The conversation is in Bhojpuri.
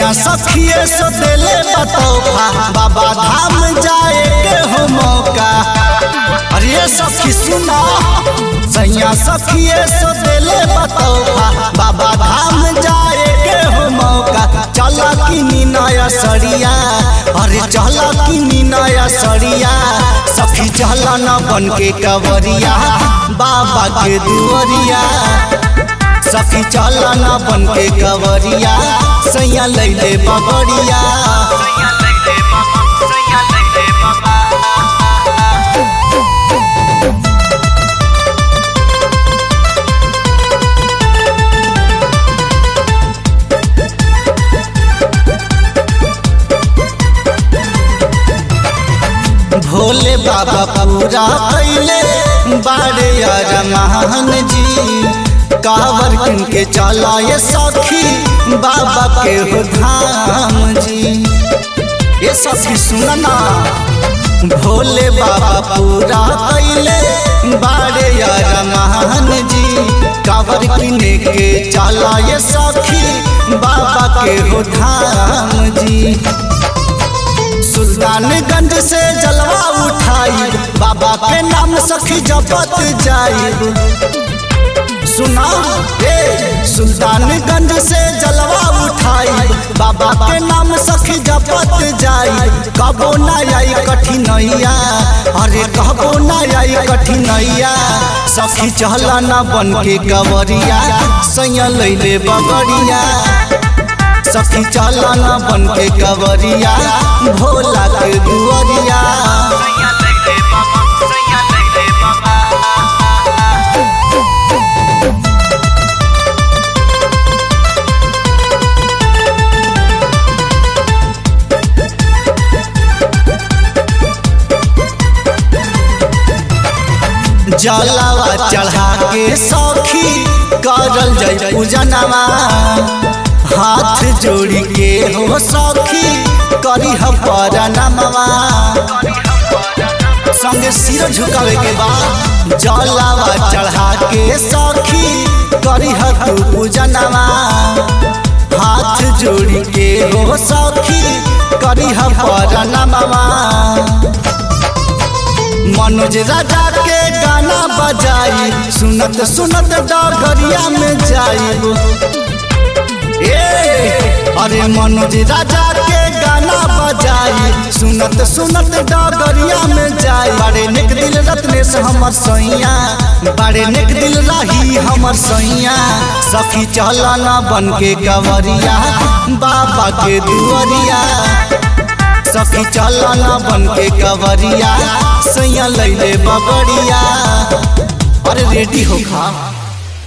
सैया सखिए सो देले बतौफा बाबा धाम जाए के हो मौका। अरे सखी सुना सैया सखिए सो देले बतौफा बाबा धाम जाए के हो मौका। चला किनी नया सड़िया अरे चला किनी नया सड़िया सखी चला न बन के कवरिया बाबा के दुआरिया। सखी चला न बन के कवरिया सैया लैले बबड़िया। भोले बाबा पूरा कैले बाड़े अरमान जी कावर किन के चला ये सखी बाबा के हो धाम जी। ये सखी सुनना भोले बाबा पूरा कैले बाड़े अरमान जी कावर किन के चला ये सखी बाबा के हो धाम जी। सुल्तानगंज से जलवा उठाई बाबा के नाम सखी जपत जाई। सुना सुल्तानगंज से जलवा उठाई बाबा के नाम सखी जपत जाई। कबो ना आई कठिनैया अरे कबो ना आई कठिनैया सखी चला ना बन के कवरिया सैया लैले बबड़िया। सखी चला न बन के कवरिया भोला के दुआरिया। जलावा चढ़ा के सखी करल जाय पूजनवा हाथ जोड़ी के हो सखी करी परनमवा। संगे सिर झुकावे के बाद जलावा चढ़ा के सखी करी तू पूजनवा हाथ जोड़ी के हो सखी करी परनमवा। मनोज राजा के गाना बजाई सुनत सुनत डगरिया में जाई। अरे मनोज राजा के गाना बजाई सुनत सुनत डगरिया में जाई। बड़े निक दिल रत्नेश हमर सैया बड़े निक दिल रही हमर सैया। सखी चला न बन के कवरिया बाबा के दुआरिया। सखी चला न बन के कवरिया सैया लैले बबड़िया। अरे रेडी हो खा।